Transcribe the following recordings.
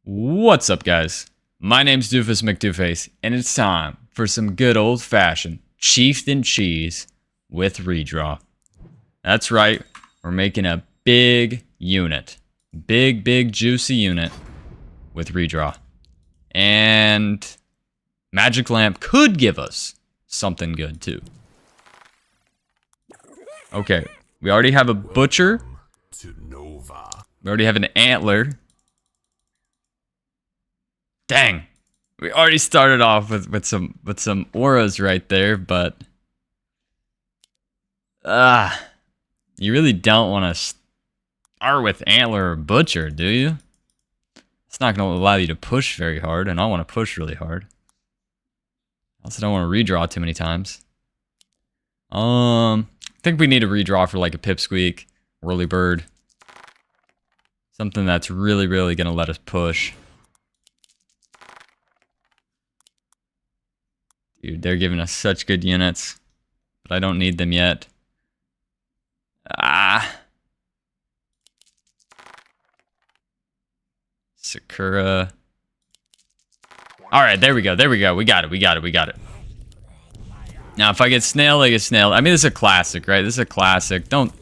What's up, guys? My name's Doofus Mcdooface, and it's time for some good old-fashioned Chieftain cheese with redraw. That's right, we're making a big unit. Big, juicy unit with redraw. And Magic Lamp could give us something good, too. Okay, we already have a Butcher. We already have an Antler. Dang, we already started off with some auras right there, but you really don't want to start with Antler or Butcher, do you? It's not going to allow you to push very hard, and I want to push really hard. I also don't want to redraw too many times. I think we need a redraw for like a Pipsqueak, Whirly Bird, something that's really going to let us push. Dude, they're giving us such good units, but I don't need them yet. Sakura. Alright, there we go. We got it. Now, if I get snailed, I get snailed. I mean, this is a classic, right? This is a classic. Don't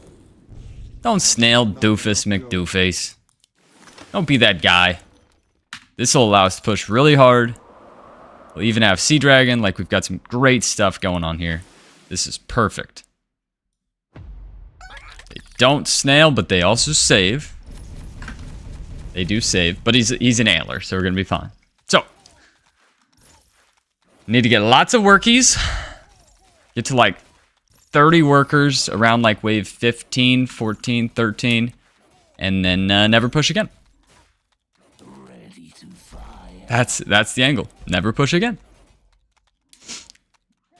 snail Doofus Mcdooface. Don't be that guy. This will allow us to push really hard. We'll even have Sea Dragon. Like, we've got some great stuff going on here. This is perfect. They don't snail, but they also save. They do save, but he's an Antler, so we're going to be fine. So, need to get lots of workies. Get to, like, 30 workers around, like, wave 15, 14, 13. And then never push again. That's the angle. Never push again.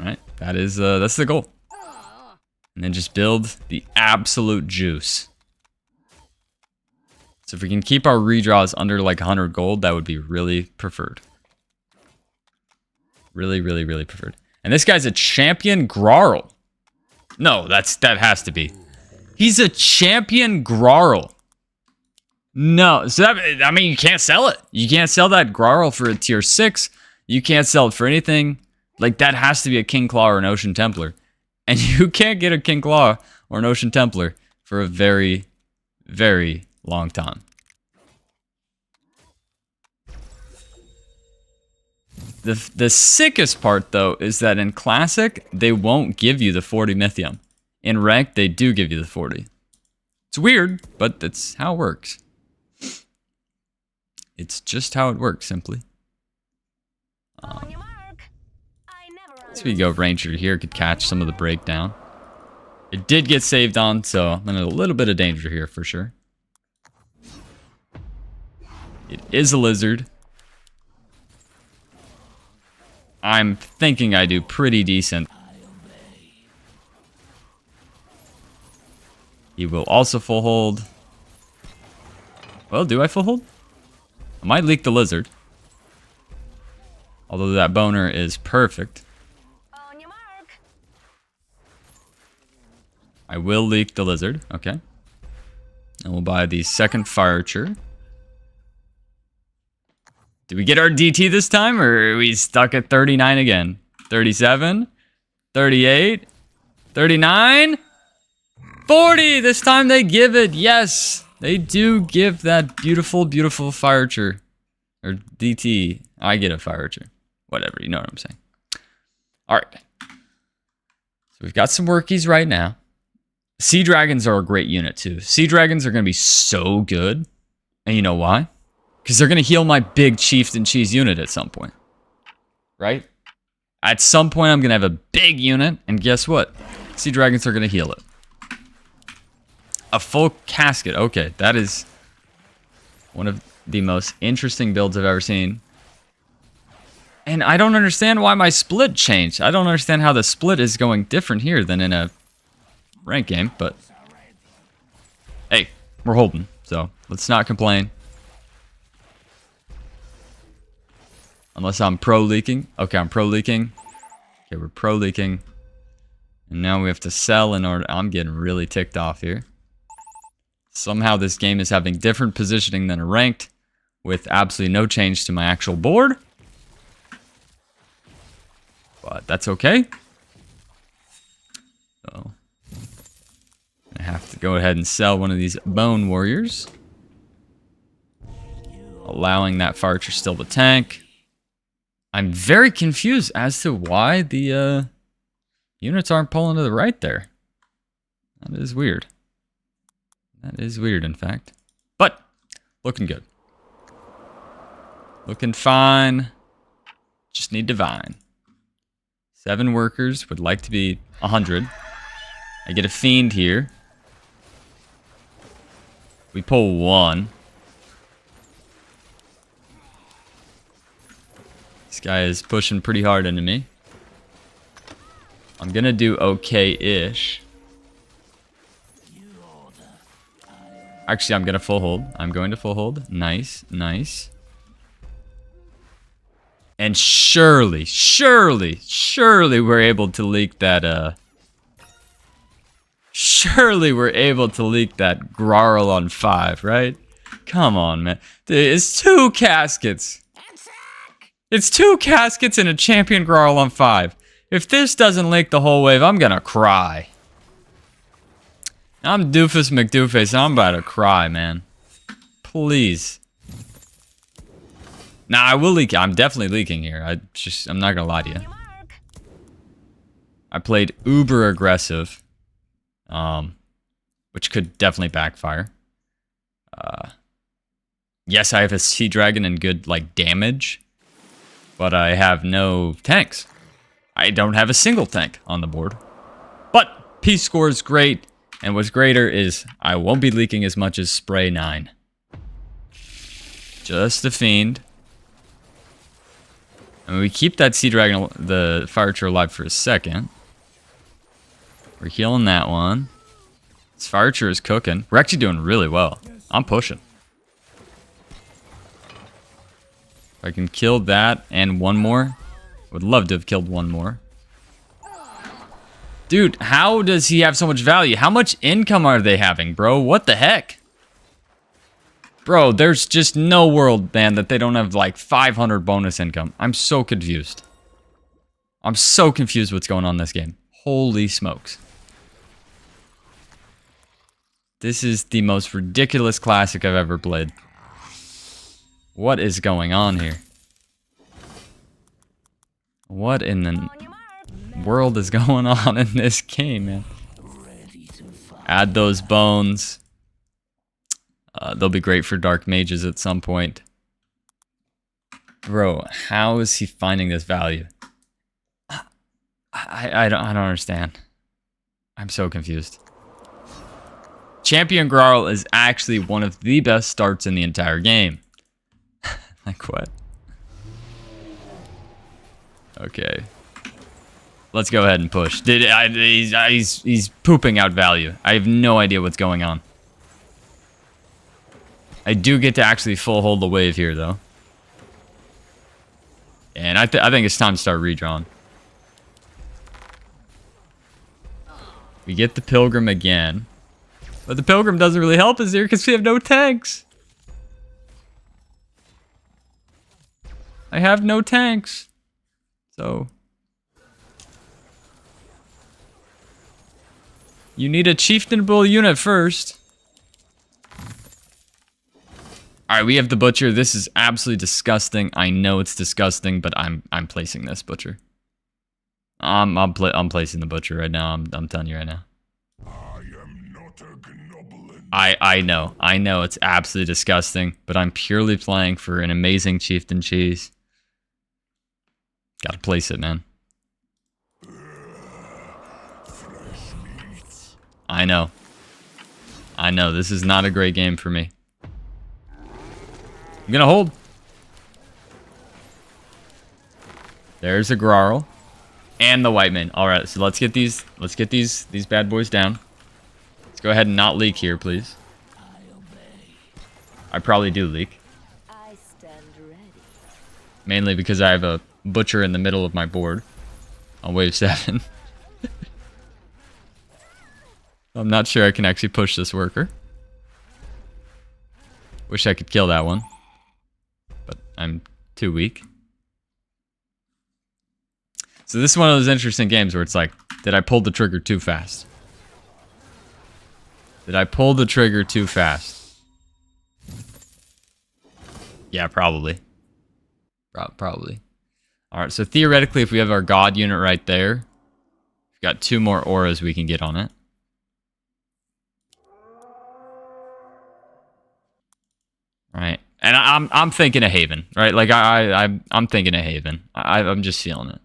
All right, that's the goal. And then just build the absolute juice. So if we can keep our redraws under like 100 gold, that would be really preferred. Really preferred. And this guy's a champion Grarl. No, that has to be. He's a champion Grarl. No, so that, I mean, you can't sell it. You can't sell that Grarl for a tier 6. You can't sell it for anything. Like, that has to be a King Claw or an Ocean Templar. And you can't get a King Claw or an Ocean Templar for a very long time. The sickest part, though, is that in Classic, they won't give you the 40 Mythium. In Ranked, they do give you the 40. It's weird, but that's how it works. It's just how it works, simply. So we go Ranger here, could catch some of the breakdown. It did get saved on, so I'm in a little bit of danger here for sure. It is a lizard. I'm thinking I do pretty decent. He will also full hold. Well, do I full hold? I might leak the lizard. Although that boner is perfect. On your mark. I will leak the lizard. Okay. And we'll buy the second Firecher. Did we get our DT this time? Or are we stuck at 39 again? 37? 38? 39? 40! This time they give it. Yes! They do give that beautiful Firecher. Or DT. I get a Firecher. Whatever, you know what I'm saying. Alright. So we've got some workies right now. Sea Dragons are a great unit too. Sea Dragons are going to be so good. And you know why? Because they're going to heal my big Chieftain cheese unit at some point. Right? At some point I'm going to have a big unit. And guess what? Sea Dragons are going to heal it. A full casket. Okay, that is one of the most interesting builds I've ever seen. And I don't understand why my split changed. I don't understand how the split is going different here than in a ranked game, but hey, we're holding, so let's not complain. Unless I'm pro leaking. Okay, I'm pro leaking. Okay, we're pro leaking. And now we have to sell in order. I'm getting really ticked off here. Somehow this game is having different positioning than a ranked. with absolutely no change to my actual board. But that's okay. So I have to go ahead and sell one of these Bone Warriors, allowing that Farcher still to tank. I'm very confused as to why the units aren't pulling to the right there. That is weird. That is weird, in fact. But looking good. Looking fine. Just need Divine. 7 workers, would like to be 100. I get a Fiend here. We pull 1. This guy is pushing pretty hard into me. I'm gonna do okay-ish. Actually, I'm gonna full hold. I'm going to full hold. Nice, nice. And surely we're able to leak that, surely we're able to leak that Grarl on 5, right? Come on, man. It's 2 caskets. It's 2 caskets and a champion Grarl on 5. If this doesn't leak the whole wave, I'm gonna cry. I'm Doofus Mcdooface, I'm about to cry, man. Please. Nah, I will leak. I'm definitely leaking here. I'm not gonna lie to you. I played uber aggressive, which could definitely backfire. Yes, I have a Sea Dragon and good like damage, but I have no tanks. I don't have a single tank on the board. But P score is great, and what's greater is I won't be leaking as much as Spray 9. Just a Fiend. And we keep that Sea Dragon, the Fire alive for a second. We're healing that one. This Fire is cooking. We're actually doing really well. I'm pushing. If I can kill that and one more. Would love to have killed one more. Dude, how does he have so much value? How much income are they having, bro? What the heck? Bro, there's just no world, man, that they don't have like 500 bonus income. I'm so confused. I'm so confused what's going on in this game. Holy smokes. This is the most ridiculous classic I've ever played. What is going on here? What in the world is going on in this game, man? Add those bones. They'll be great for dark mages at some point. Bro, how is he finding this value? I don't understand. I'm so confused. Champion Grarl is actually one of the best starts in the entire game. Like what? Okay. Let's go ahead and push. He's pooping out value. I have no idea what's going on. I do get to actually full hold the wave here, though. And I think it's time to start redrawing. We get the Pilgrim again. But the Pilgrim doesn't really help us here because we have no tanks. I have no tanks. So... you need a chieftainable unit first. Alright, we have the Butcher. This is absolutely disgusting. I know it's disgusting, but I'm placing this Butcher. I'm placing the Butcher right now. I'm telling you right now. I know it's absolutely disgusting, but I'm purely playing for an amazing Chieftain cheese. Gotta place it, man. I know. This is not a great game for me. I'm gonna hold. There's a Grarl. And the White Man. Alright, so let's get these bad boys down. Let's go ahead and not leak here, please. I probably do leak. I stand ready. Mainly because I have a Butcher in the middle of my board. On wave 7. I'm not sure I can actually push this worker. Wish I could kill that one. I'm too weak. So this is one of those interesting games where it's like, did I pull the trigger too fast? Did I pull the trigger too fast? Yeah, probably. Probably. Alright, so theoretically, if we have our god unit right there, we've got 2 more auras we can get on it. Right. And I'm thinking of Haven, right? Like I'm thinking of Haven. I'm just feeling it.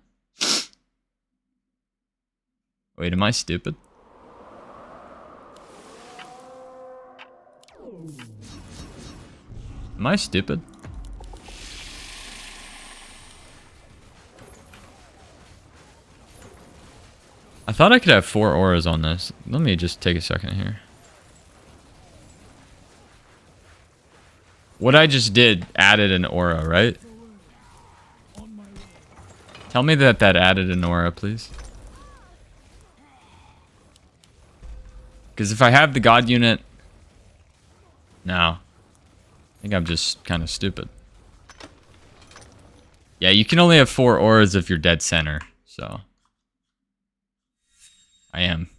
Wait, am I stupid? Am I stupid? I thought I could have 4 auras on this. Let me just take a second here. What I just did added an aura, right? Tell me that added an aura, please. Because if I have the god unit... No. I think I'm just kind of stupid. Yeah, you can only have 4 auras if you're dead center, so... I am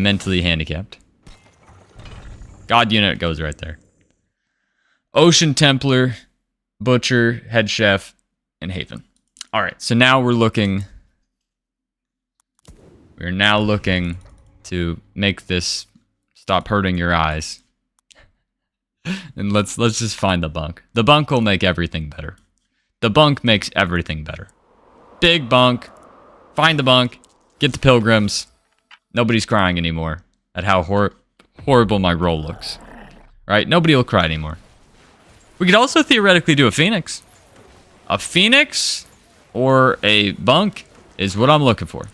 mentally handicapped. God unit goes right there. Ocean Templar, Butcher, Head Chef, and Haven. Alright, so now we're looking... We're now looking to make this stop hurting your eyes. And let's just find the bunk. The bunk will make everything better. The bunk makes everything better. Big bunk. Find the bunk. Get the pilgrims. Nobody's crying anymore at how horrible my role looks. Right? Nobody will cry anymore. We could also theoretically do a Phoenix. A Phoenix or a bunk is what I'm looking for.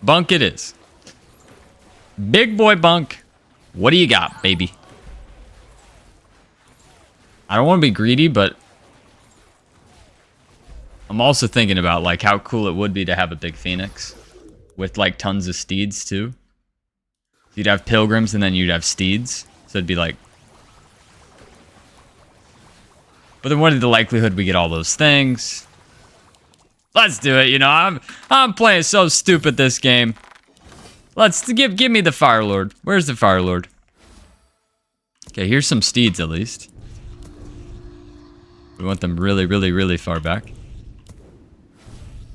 Bunk it is. Big boy bunk. What do you got, baby? I don't want to be greedy, but I'm also thinking about like how cool it would be to have a big Phoenix with like tons of steeds too. You'd have pilgrims and then you'd have steeds. So it'd be like... But then what is the likelihood we get all those things? Let's do it, you know, I'm playing so stupid this game. Let's give me the Fire Lord. Where's the Fire Lord? Okay, here's some steeds at least. We want them really, really, really far back.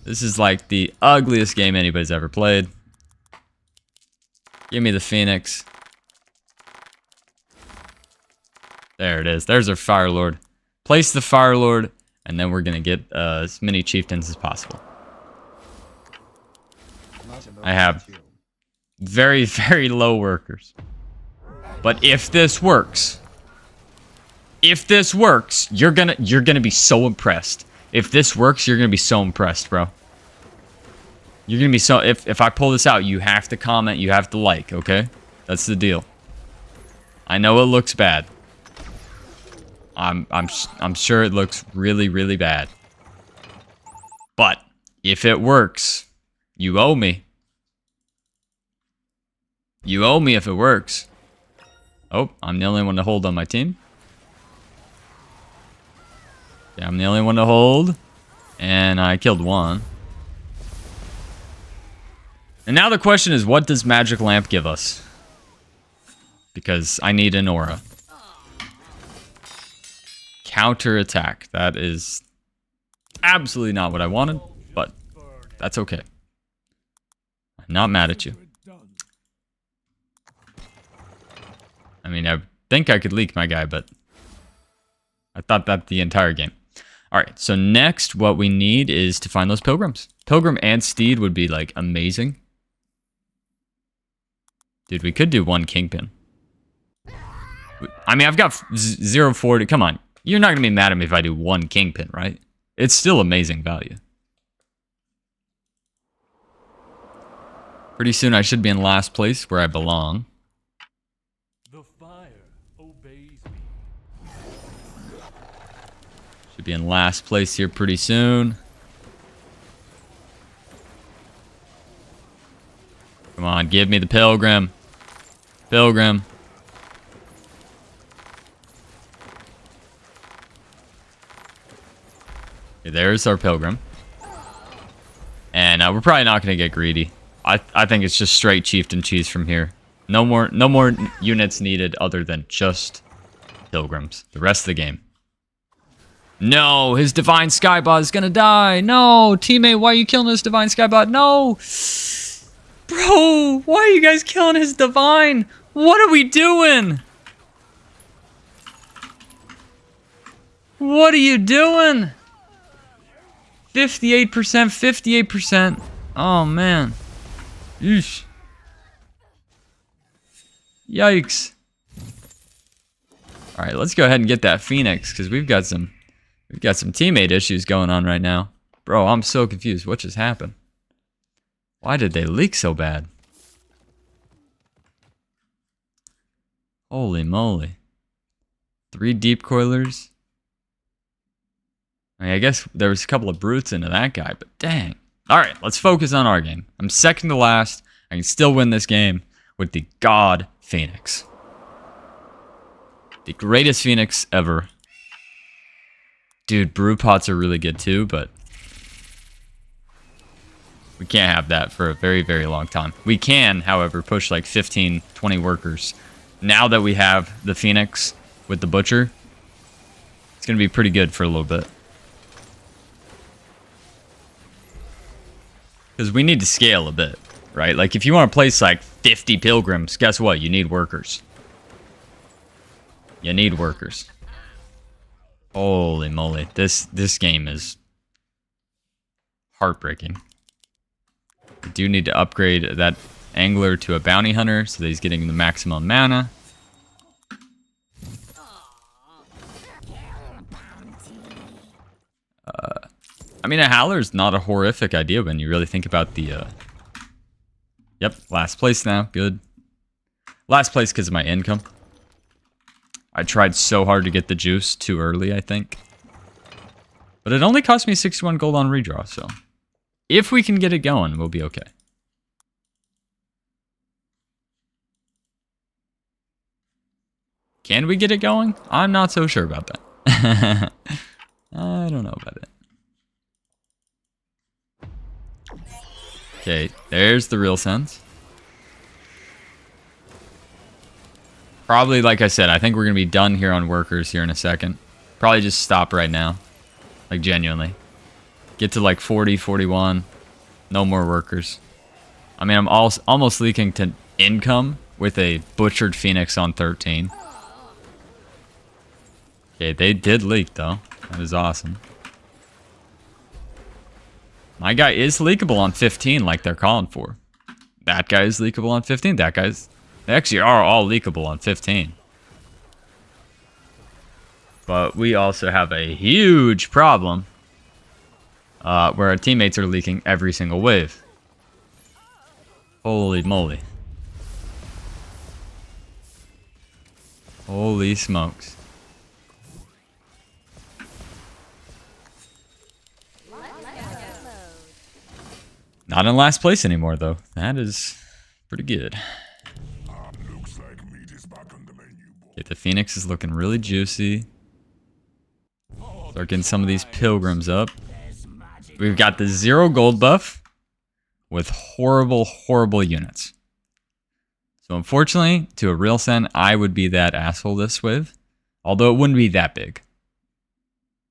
This is like the ugliest game anybody's ever played. Give me the Phoenix. There it is. There's our Fire Lord. Place the Fire Lord, and then we're going to get as many chieftains as possible. I have very, very low workers. But if this works, you're gonna be so impressed. If this works, you're gonna be so impressed, bro. You're gonna be so... If I pull this out, you have to comment, you have to like, okay? That's the deal. I know it looks bad. I'm sure it looks really, really bad. But if it works, you owe me. You owe me if it works. Oh, I'm the only one to hold on my team. Yeah, I'm the only one to hold. And I killed one. And now the question is, what does Magic Lamp give us? Because I need an aura. Counter attack. That is absolutely not what I wanted, but that's okay. I'm not mad at you. I mean, I think I could leak my guy, but I thought that the entire game. Alright, so next what we need is to find those pilgrims. Pilgrim and steed would be, like, amazing. Dude, we could do one kingpin. I mean, I've got 040. Come on. You're not going to be mad at me if I do one kingpin, right? It's still amazing value. Pretty soon I should be in last place where I belong. The fire obeys me. Should be in last place here pretty soon. Come on, give me the pilgrim. Pilgrim. Okay, there's our pilgrim. And we're probably not going to get greedy. I think it's just straight chieftain cheese from here. No more units needed other than just pilgrims. The rest of the game. No, his divine skybot is gonna die. No, teammate, why are you killing his divine skybot? No, bro, why are you guys killing his divine? What are we doing? What are you doing? 58%, 58%. Oh man. Yeesh. Yikes. All right, let's go ahead and get that Fenix because we've got some teammate issues going on right now. Bro, I'm so confused. What just happened? Why did they leak so bad? Holy moly. 3 deep coilers. I mean, I guess there was a couple of brutes into that guy, but dang. All right, let's focus on our game. I'm second to last. I can still win this game with the God Fenix. The greatest Fenix ever. Dude, brew pots are really good too, but we can't have that for a very, very long time. We can, however, push like 15, 20 workers. Now that we have the Fenix with the Butcher, it's going to be pretty good for a little bit. Because we need to scale a bit, right? Like, if you want to place, like, 50 pilgrims, guess what? You need workers. You need workers. Holy moly. This game is heartbreaking. We do need to upgrade that angler to a bounty hunter so that he's getting the maximum mana. I mean, a howler's not a horrific idea when you really think about the... Yep, last place now. Good. Last place because of my income. I tried so hard to get the juice too early, I think. But it only cost me 61 gold on redraw, so... If we can get it going, we'll be okay. Can we get it going? I'm not so sure about that. I don't know about it. Okay, there's the real sense. Probably, like I said, I think we're going to be done here on workers here in a second. Probably just stop right now. Like, genuinely. Get to like 40, 41. No more workers. I mean, I'm almost leaking to income with a butchered Fenix on 13. Okay, they did leak, though. That is awesome. My guy is leakable on 15 like they're calling for. That guy is leakable on 15. That guy's... They actually are all leakable on 15. But we also have a huge problem where our teammates are leaking every single wave. Holy moly. Holy smokes. Not in last place anymore, though. That is pretty good. Okay, the Fenix is looking really juicy. Start getting some of these pilgrims up. We've got the 0 gold buff with horrible, horrible units. So unfortunately, to a real sen, I would be that asshole this with. Although it wouldn't be that big.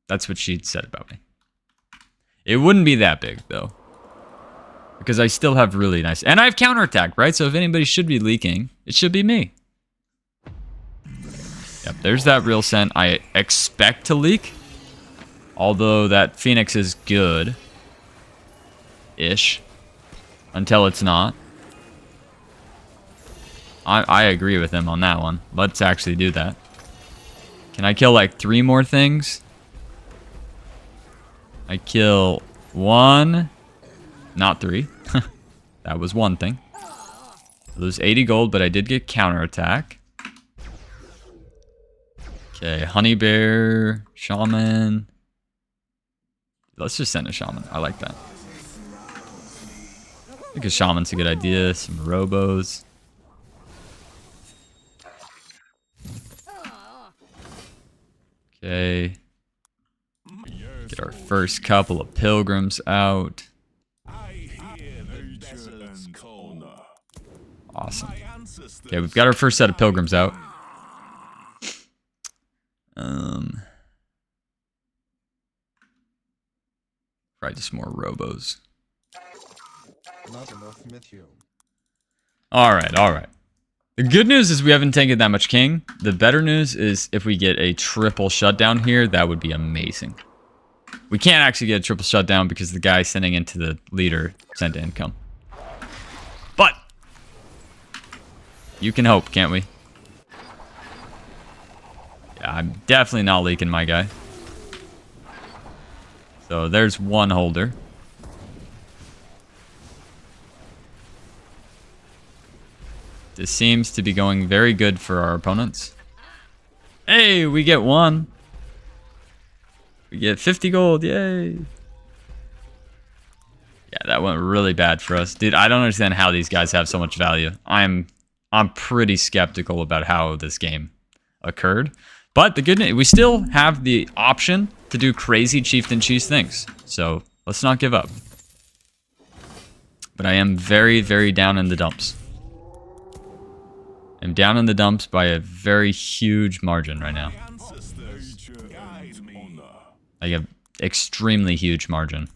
That's what she said about me. It wouldn't be that big, though. Because I still have really nice... And I have counterattack, right? So if anybody should be leaking, it should be me. Yep, there's that real sen. I expect to leak. Although that Fenix is good. Ish. Until it's not. I agree with him on that one. Let's actually do that. Can I kill like 3 more things? I kill 1... Not 3. That was 1 thing. I lose 80 gold, but I did get counterattack. Okay, honey bear, shaman. Let's just send a shaman. I like that. I think a shaman's a good idea. Some robos. Okay. Get Get our first couple of pilgrims out. Awesome. Okay, we've got our first set of pilgrims out. Probably just more robos. Alright, alright. The good news is we haven't taken that much king. The better news is if we get a triple shutdown here, that would be amazing. We can't actually get a triple shutdown because the guy sending into the leader sent income. But you can hope, can't we? Yeah, I'm definitely not leaking my guy. So there's one holder. This seems to be going very good for our opponents. Hey, we get one. We get 50 gold, yay. Yeah, that went really bad for us. Dude, I don't understand how these guys have so much value. I'm pretty skeptical about how this game occurred. But the good news, we still have the option to do crazy Chieftain cheese things. So let's not give up. But I am very, very down in the dumps. I'm down in the dumps by a very huge margin right now. Like an extremely huge margin.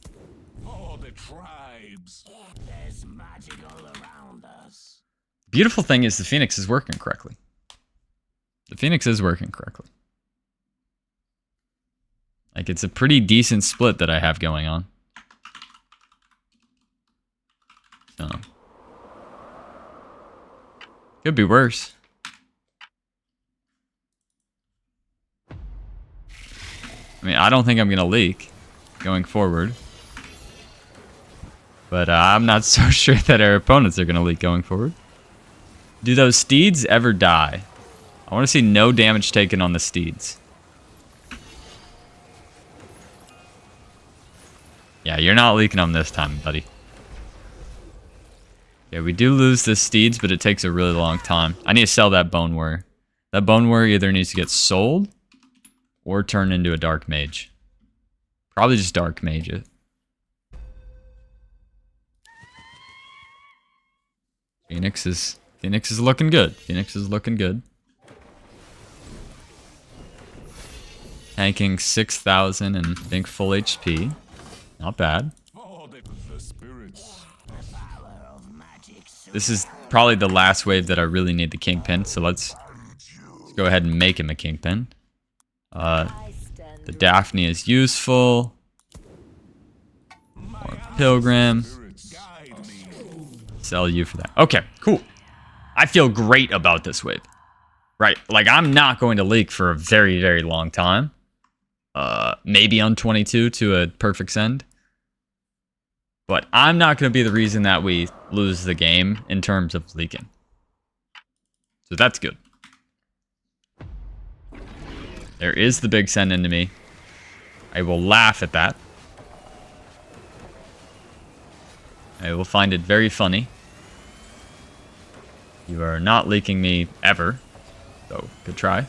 Beautiful thing is the Fenix is working correctly. The Fenix is working correctly. Like, it's a pretty decent split that I have going on. So. Could be worse. I mean, I don't think I'm going to leak going forward. But I'm not so sure that our opponents are going to leak going forward. Do those steeds ever die? I want to see no damage taken on the steeds. Yeah, you're not leaking them this time, buddy. Yeah, we do lose the steeds, but it takes a really long time. I need to sell that bone warrior. That bone warrior either needs to get sold or turned into a dark mage. Probably just dark mage it. Fenix is looking good. Fenix is looking good. Tanking 6,000 and I think full HP. Not bad. This is probably the last wave that I really need the kingpin, so let's go ahead and make him a kingpin. The Daphne is useful. More pilgrim. Sell you for that. Okay, cool. I feel great about this wave. Right, like I'm not going to leak for a very, very long time. Maybe on 22 to a perfect send. But I'm not going to be the reason that we lose the game in terms of leaking. So that's good. There is the big send into me. I will laugh at that. I will find it very funny. You are not leaking me ever. So, good try.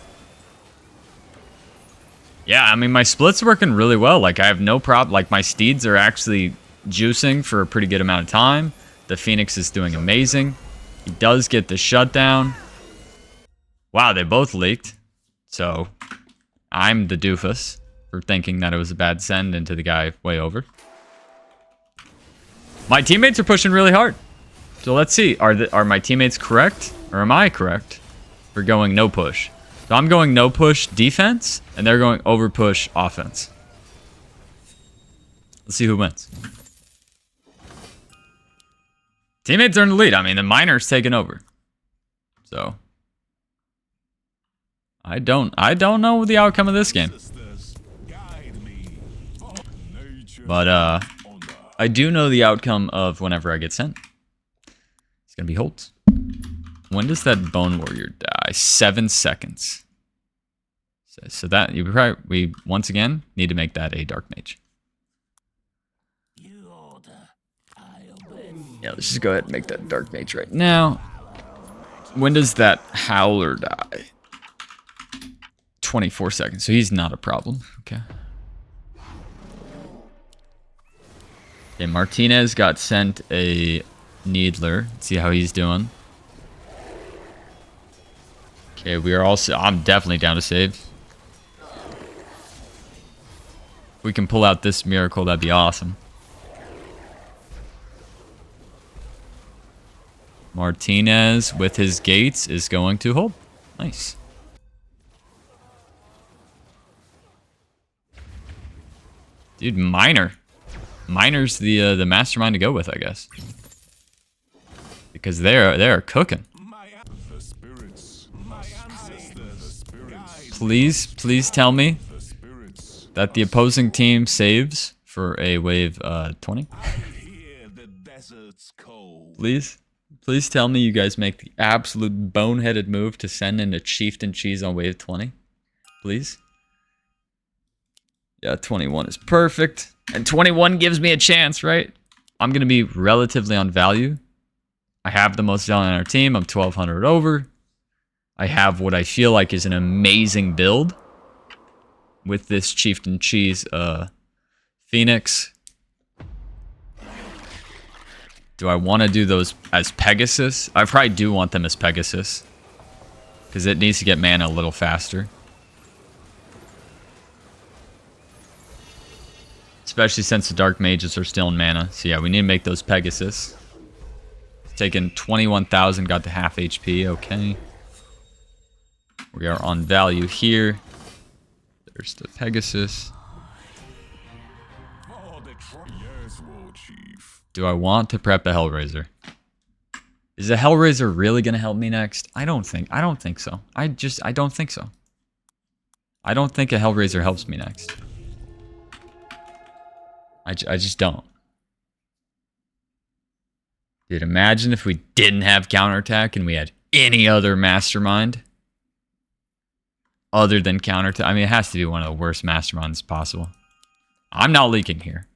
Yeah, I mean, my split's working really well. Like, I have no problem. Like, my steeds are actually juicing for a pretty good amount of time. The Fenix is doing amazing. He does get the shutdown. Wow, they both leaked. So, I'm the doofus for thinking that it was a bad send into the guy way over. My teammates are pushing really hard. So let's see. Are my teammates correct? Or am I correct for going no push? So I'm going no push defense, and they're going over push offense. Let's see who wins. Teammates are in the lead. I mean, the miner's taking over. So I don't know the outcome of this game. But I do know the outcome of whenever I get sent. It's gonna be Holtz. When does that bone warrior die? 7 seconds. So that we once again need to make that a dark mage. Yeah, let's just go ahead and make that dark mage right now. When does that howler die? 24 seconds. So he's not a problem. Okay. Okay, Martinez got sent a Needler. Let's see how he's doing. Okay, we are also... I'm definitely down to save. If we can pull out this miracle, that'd be awesome. Martinez, with his gates, is going to hold. Nice. Dude, Miner. Miner's the mastermind to go with, I guess. Because they're cooking. Please tell me that the opposing team saves for a wave 20. Please tell me you guys make the absolute boneheaded move to send in a Chieftain cheese on wave 20. Please. Yeah, 21 is perfect. And 21 gives me a chance, right? I'm going to be relatively on value. I have the most value on our team. I'm 1,200 over. I have what I feel like is an amazing build with this Chieftain cheese Fenix. Do I want to do those as Pegasus? I probably do want them as Pegasus, because it needs to get mana a little faster. Especially since the Dark Mages are still in mana. So yeah, we need to make those Pegasus. Taking 21,000, got to half HP. Okay. We are on value here. There's the Pegasus. Do I want to prep a Hellraiser? Is a Hellraiser really going to help me next? I don't think so. I don't think so. I don't think a Hellraiser helps me next. I just don't. Dude, imagine if we didn't have counterattack and we had any other mastermind other than counterattack. I mean, it has to be one of the worst masterminds possible. I'm not leaking here.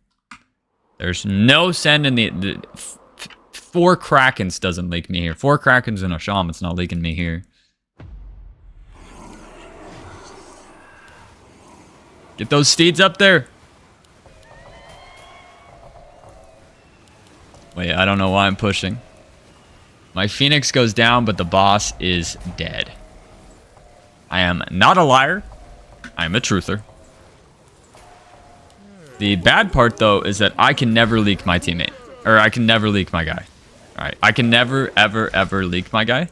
There's no send in the 4 Krakens doesn't leak me here. 4 Krakens and a Shaman's not leaking me here. Get those steeds up there. Wait, I don't know why I'm pushing. My Phoenix goes down, but the boss is dead. I am not a liar. I'm a truther. The bad part, though, is that I can never leak my teammate. Or I can never leak my guy. Alright, I can never, ever, ever leak my guy.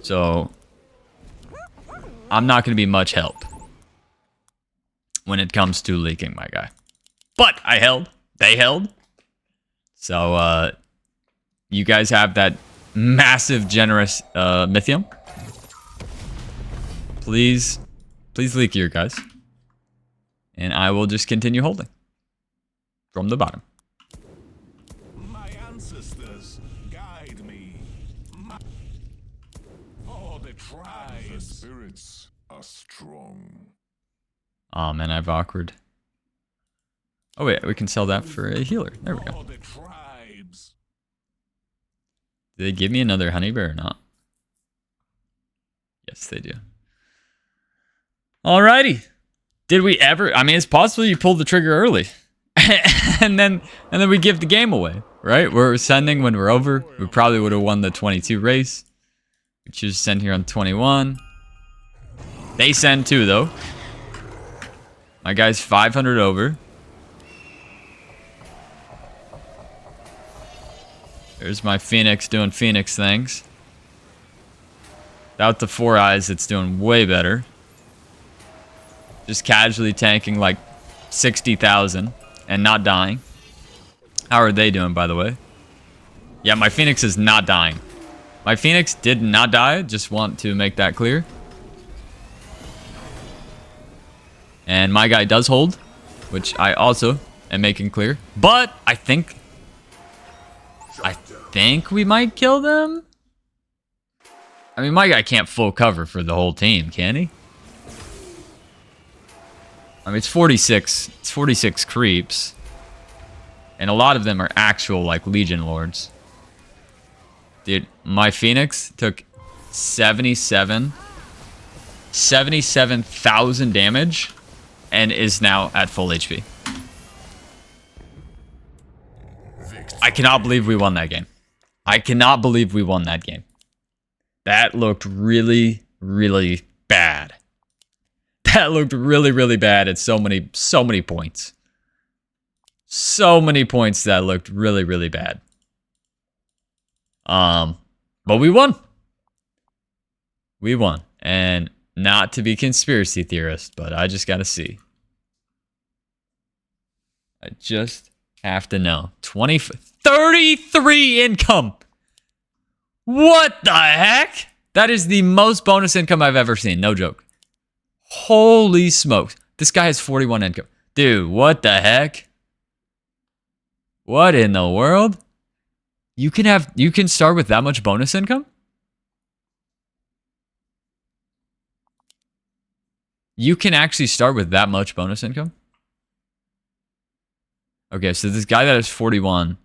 So, I'm not going to be much help when it comes to leaking my guy. But I held. They held. So, you guys have that massive, generous Mythium. Please leak your guys. And I will just continue holding. From the bottom. My ancestors guide me. The tribes. The spirits are strong. Oh man, I've awkward. Oh wait, we can sell that for a healer. There we go. Do they give me another honey bear or not? Yes, they do. Alrighty. Did we ever? I mean, it's possible you pulled the trigger early. and then we give the game away, right? We're sending when we're over. We probably would have won the 22 race. We choose to send here on 21. They send too, though. My guy's 500 over. There's my Phoenix doing Phoenix things. Without the 4 eyes, it's doing way better. Just casually tanking like 60,000 and not dying. How are they doing, by the way? Yeah, my Phoenix is not dying. My Phoenix did not die. Just want to make that clear. And my guy does hold, which I also am making clear. But I think we might kill them. I mean, my guy can't full cover for the whole team, can he? I mean, it's 46. It's 46 creeps. And a lot of them are actual, like, Legion Lords. Dude, my Phoenix took 77,000 damage and is now at full HP. I cannot believe we won that game. I cannot believe we won that game. That looked really, really bad. That looked really, really bad at so many points. So many points that looked really, really bad. But we won. We won. And not to be conspiracy theorist, but I just gotta see. I just have to know. 33 income. What the heck? That is the most bonus income I've ever seen. No joke. Holy smokes. This guy has 41 income. Dude, what the heck? What in the world? You can start with that much bonus income? You can actually start with that much bonus income? Okay, so this guy that has 41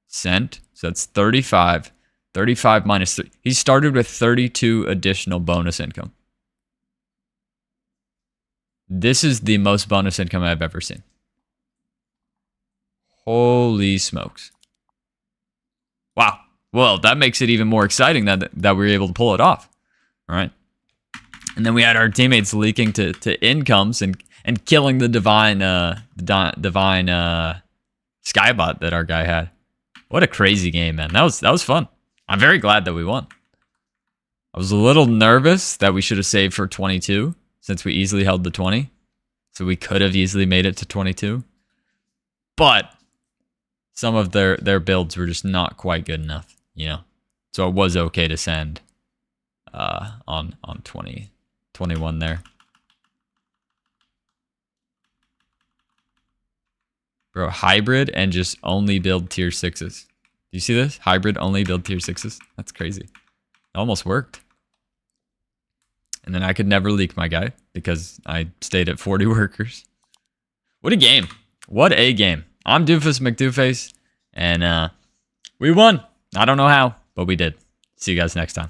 cent, so that's 35. 35 minus 3. He started with 32 additional bonus income. This is the most bonus income I've ever seen. Holy smokes. Wow. Well, that makes it even more exciting that we were able to pull it off. All right. And then we had our teammates leaking to incomes and killing the divine skybot that our guy had. What a crazy game, man. That was fun. I'm very glad that we won. I was a little nervous that we should have saved for 22 since we easily held the 20. So we could have easily made it to 22. But some of their builds were just not quite good enough, you know. So it was okay to send on 21 there. Bro, hybrid and just only build tier 6s. Do you see this? Hybrid only build tier 6s. That's crazy. It almost worked. And then I could never leak my guy because I stayed at 40 workers. What a game. What a game. I'm Doofus Mcdooface, and we won. I don't know how, but we did. See you guys next time.